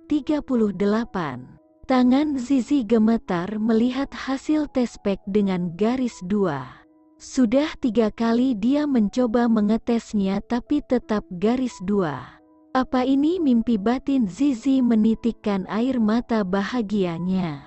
38. Tangan Zizi gemetar melihat hasil tes pack dengan garis 2. Sudah 3 kali dia mencoba mengetesnya tapi tetap garis 2. Apa ini mimpi batin? Zizi menitikkan air mata bahagianya.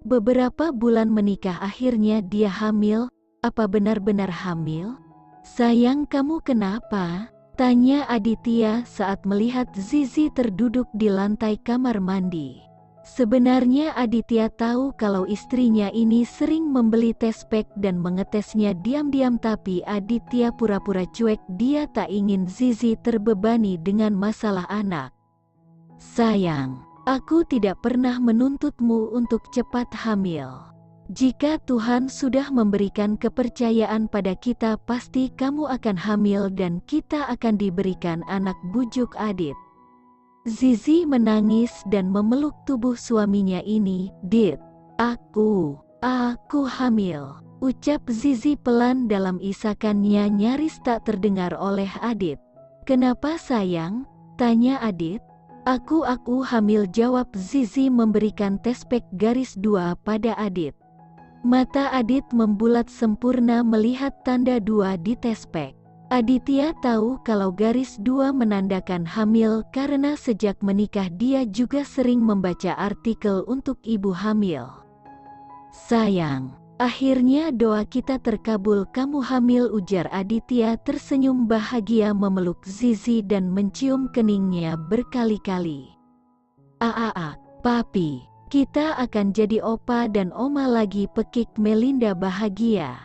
Beberapa bulan menikah akhirnya dia hamil. Apa benar-benar hamil? Sayang, kamu kenapa? Tanya Aditya saat melihat Zizi terduduk di lantai kamar mandi. Sebenarnya Aditya tahu kalau istrinya ini sering membeli tes pack dan mengetesnya diam-diam, tapi Aditya pura-pura cuek. Dia tak ingin Zizi terbebani dengan masalah anak. Sayang, aku tidak pernah menuntutmu untuk cepat hamil. Jika Tuhan sudah memberikan kepercayaan pada kita, pasti kamu akan hamil dan kita akan diberikan anak, bujuk Adit. Zizi menangis dan memeluk tubuh suaminya ini. Dit, aku hamil, ucap Zizi pelan dalam isakannya nyaris tak terdengar oleh Adit. Kenapa sayang? Tanya Adit. Aku hamil, jawab Zizi memberikan tes pack garis 2 pada Adit. Mata Adit membulat sempurna melihat tanda 2 di tes pack. Aditya tahu kalau garis 2 menandakan hamil karena sejak menikah dia juga sering membaca artikel untuk ibu hamil. Sayang, akhirnya doa kita terkabul, kamu hamil, ujar Aditya tersenyum bahagia memeluk Zizi dan mencium keningnya berkali-kali. Papi, kita akan jadi opa dan oma lagi, pekik Melinda bahagia.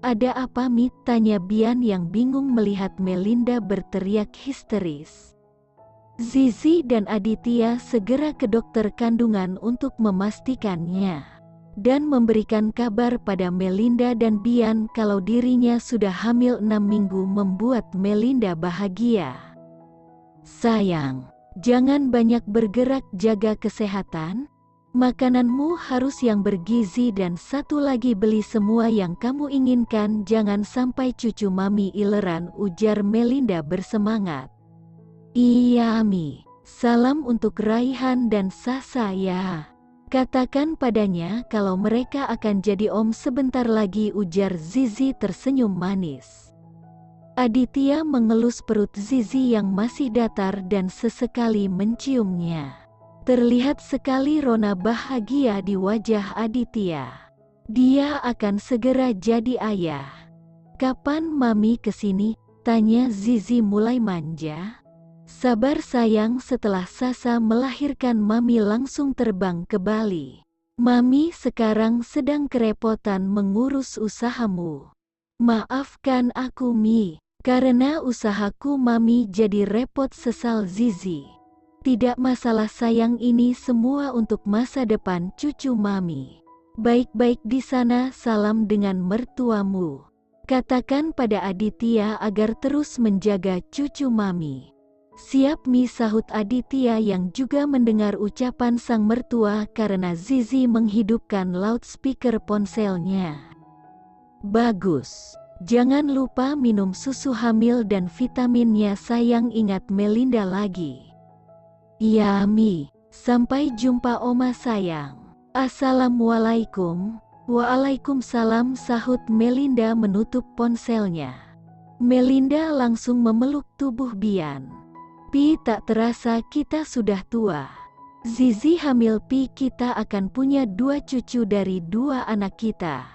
Ada apa, Mi? Tanya Bian yang bingung melihat Melinda berteriak histeris. Zizi dan Aditya segera ke dokter kandungan untuk memastikannya dan memberikan kabar pada Melinda dan Bian kalau dirinya sudah hamil 6 minggu, membuat Melinda bahagia. Sayang, jangan banyak bergerak, jaga kesehatan. Makananmu harus yang bergizi dan satu lagi, beli semua yang kamu inginkan, jangan sampai cucu mami ileran, ujar Melinda bersemangat. Iya Mi, salam untuk Raihan dan Sasa ya. Katakan padanya kalau mereka akan jadi om sebentar lagi, ujar Zizi tersenyum manis. Aditya mengelus perut Zizi yang masih datar dan sesekali menciumnya. Terlihat sekali rona bahagia di wajah Aditya. Dia akan segera jadi ayah. Kapan mami kesini? Tanya Zizi mulai manja. Sabar sayang, setelah Sasa melahirkan mami langsung terbang ke Bali. Mami sekarang sedang kerepotan mengurus usahamu. Maafkan aku Mi, karena usahaku mami jadi repot, sesal Zizi. Tidak masalah sayang, ini semua untuk masa depan cucu mami. Baik-baik di sana, salam dengan mertuamu. Katakan pada Aditya agar terus menjaga cucu mami. Siap Mi, sahut Aditya yang juga mendengar ucapan sang mertua karena Zizi menghidupkan loudspeaker ponselnya. Bagus. Jangan lupa minum susu hamil dan vitaminnya sayang, ingat Melinda lagi. Iya Mi, sampai jumpa oma sayang. Assalamualaikum. Waalaikumsalam, sahut Melinda menutup ponselnya. Melinda langsung memeluk tubuh Bian. Pi, tak terasa kita sudah tua. Zizi hamil Pi, kita akan punya 2 cucu dari 2 anak kita.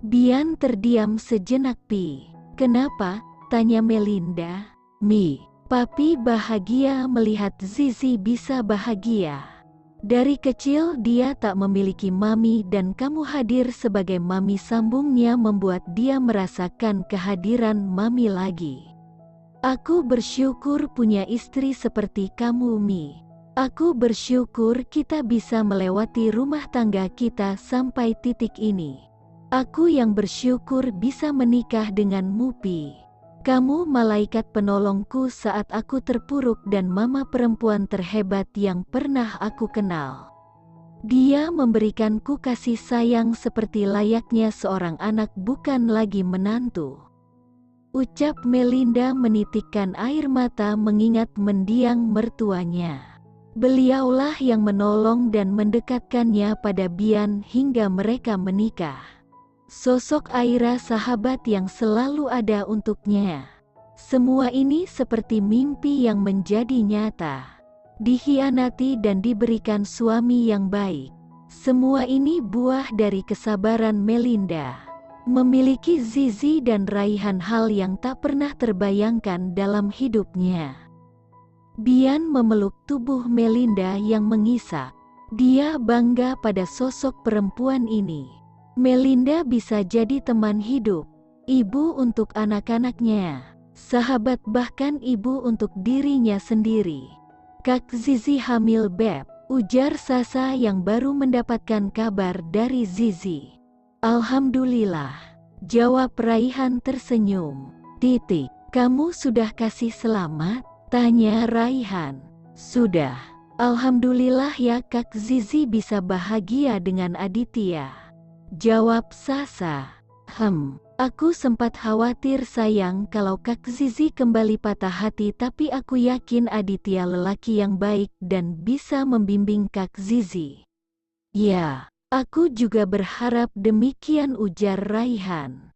Bian terdiam sejenak. Pi, kenapa? Tanya Melinda. Mi, papi bahagia melihat Zizi bisa bahagia. Dari kecil dia tak memiliki mami dan kamu hadir sebagai mami, sambungnya membuat dia merasakan kehadiran mami lagi. Aku bersyukur punya istri seperti kamu Mi. Aku bersyukur kita bisa melewati rumah tangga kita sampai titik ini. Aku yang bersyukur bisa menikah denganmu Pi. Kamu malaikat penolongku saat aku terpuruk dan mama perempuan terhebat yang pernah aku kenal. Dia memberikanku kasih sayang seperti layaknya seorang anak, bukan lagi menantu. Ucap Melinda menitikkan air mata mengingat mendiang mertuanya. Beliaulah yang menolong dan mendekatkannya pada Bian hingga mereka menikah. Sosok Aira sahabat yang selalu ada untuknya. Semua ini seperti mimpi yang menjadi nyata. Dikhianati dan diberikan suami yang baik. Semua ini buah dari kesabaran Melinda. Memiliki Zizi dan Raihan, hal yang tak pernah terbayangkan dalam hidupnya. Bian memeluk tubuh Melinda yang mengisak. Dia bangga pada sosok perempuan ini. Melinda bisa jadi teman hidup, ibu untuk anak-anaknya, sahabat, bahkan ibu untuk dirinya sendiri. Kak Zizi hamil, Beb, ujar Sasa yang baru mendapatkan kabar dari Zizi. Alhamdulillah, jawab Raihan tersenyum. Kamu sudah kasih selamat? Tanya Raihan. Sudah. Alhamdulillah ya Kak Zizi bisa bahagia dengan Aditya, jawab Sasa. Aku sempat khawatir sayang kalau Kak Zizi kembali patah hati, tapi aku yakin Aditya lelaki yang baik dan bisa membimbing Kak Zizi. Ya, aku juga berharap demikian, ujar Raihan.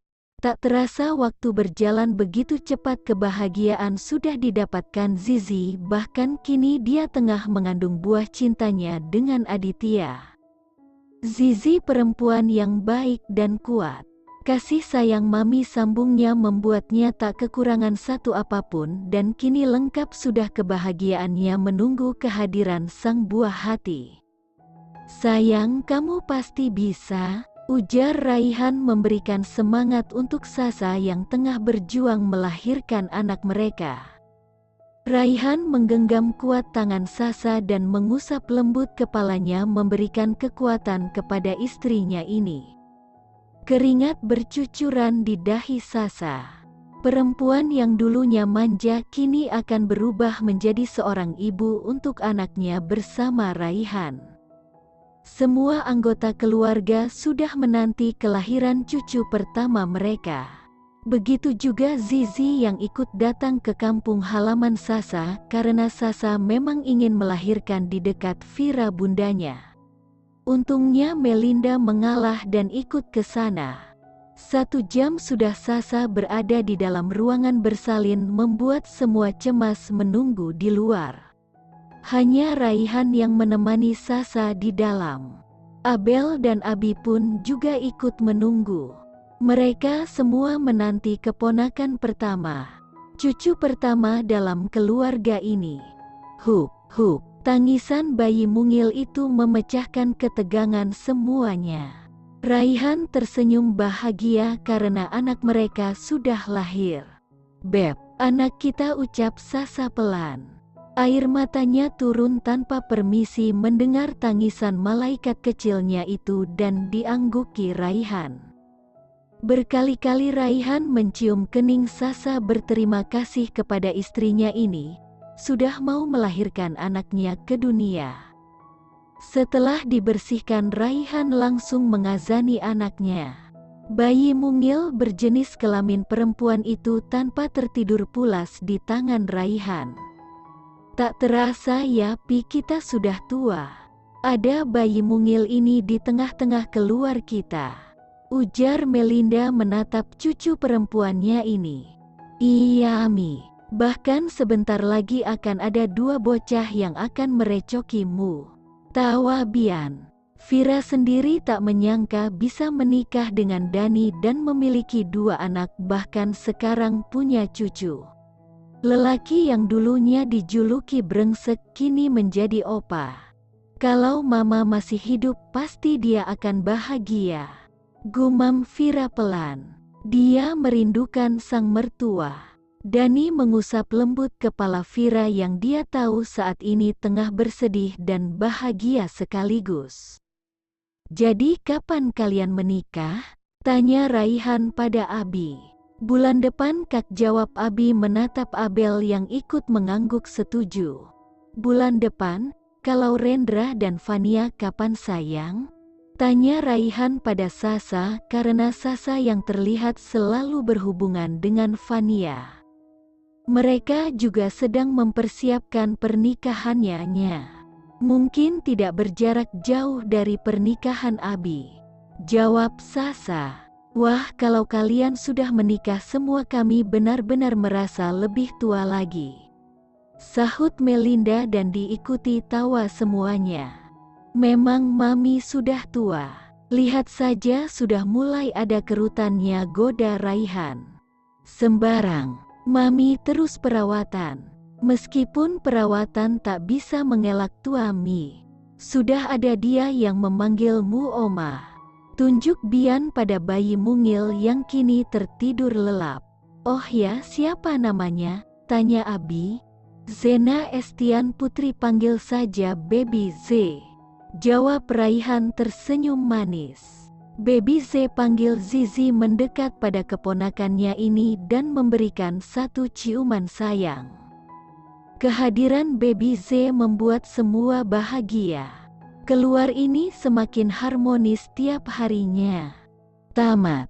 Tak terasa waktu berjalan begitu cepat, kebahagiaan sudah didapatkan Zizi, bahkan kini dia tengah mengandung buah cintanya dengan Aditya. Zizi perempuan yang baik dan kuat. Kasih sayang mami, sambungnya, membuatnya tak kekurangan satu apapun, dan kini lengkap sudah kebahagiaannya menunggu kehadiran sang buah hati. Sayang, kamu pasti bisa, ujar Raihan memberikan semangat untuk Sasa yang tengah berjuang melahirkan anak mereka. Raihan menggenggam kuat tangan Sasa dan mengusap lembut kepalanya, memberikan kekuatan kepada istrinya ini. Keringat bercucuran di dahi Sasa. Perempuan yang dulunya manja kini akan berubah menjadi seorang ibu untuk anaknya bersama Raihan. Semua anggota keluarga sudah menanti kelahiran cucu pertama mereka. Begitu juga Zizi yang ikut datang ke kampung halaman Sasa karena Sasa memang ingin melahirkan di dekat vira bundanya. Untungnya Melinda mengalah dan ikut ke sana. 1 jam sudah Sasa berada di dalam ruangan bersalin, membuat semua cemas menunggu di luar. Hanya Raihan yang menemani Sasa di dalam. Abel dan Abi pun juga ikut menunggu. Mereka semua menanti keponakan pertama, cucu pertama dalam keluarga ini. Hup, hup. Tangisan bayi mungil itu memecahkan ketegangan semuanya. Raihan tersenyum bahagia karena anak mereka sudah lahir. Beb, anak kita, ucap Sasa pelan. Air matanya turun tanpa permisi mendengar tangisan malaikat kecilnya itu dan diangguki Raihan. Berkali-kali Raihan mencium kening Sasa berterima kasih kepada istrinya ini, sudah mau melahirkan anaknya ke dunia. Setelah dibersihkan, Raihan langsung mengazani anaknya. Bayi mungil berjenis kelamin perempuan itu tanpa tertidur pulas di tangan Raihan. Tak terasa ya Pi, kita sudah tua. Ada bayi mungil ini di tengah-tengah keluar kita, ujar Melinda menatap cucu perempuannya ini. Iya Mi. Bahkan sebentar lagi akan ada 2 bocah yang akan merecokimu, tawa Bian. Vira sendiri tak menyangka bisa menikah dengan Dani dan memiliki 2 anak, bahkan sekarang punya cucu. Lelaki yang dulunya dijuluki brengsek kini menjadi opa. Kalau mama masih hidup pasti dia akan bahagia, gumam Vira pelan. Dia merindukan sang mertua. Dani mengusap lembut kepala Vira yang dia tahu saat ini tengah bersedih dan bahagia sekaligus. Jadi kapan kalian menikah? Tanya Raihan pada Abi. Bulan depan Kak, jawab Abi menatap Abel yang ikut mengangguk setuju. Bulan depan? Kalau Rendra dan Fania kapan sayang? Tanya Raihan pada Sasa karena Sasa yang terlihat selalu berhubungan dengan Fania. Mereka juga sedang mempersiapkan pernikahannya. Mungkin tidak berjarak jauh dari pernikahan Abi. Jawab Sasa. Wah, kalau kalian sudah menikah semua kami benar-benar merasa lebih tua lagi. Sahut Melinda dan diikuti tawa semuanya. Memang Mami sudah tua. Lihat saja sudah mulai ada kerutannya, goda Raihan. Sembarang, Mami terus perawatan. Meskipun perawatan tak bisa mengelak tua Mi. Sudah ada dia yang memanggilmu Oma. Tunjuk Bian pada bayi mungil yang kini tertidur lelap. Oh ya, siapa namanya? Tanya Abi. Zena Estian Putri, panggil saja Baby Z. Jawab Raihan tersenyum manis. Baby Z, panggil Zizi, mendekat pada keponakannya ini dan memberikan satu ciuman sayang. Kehadiran Baby Z membuat semua bahagia. Keluar ini semakin harmonis tiap harinya. Tamat.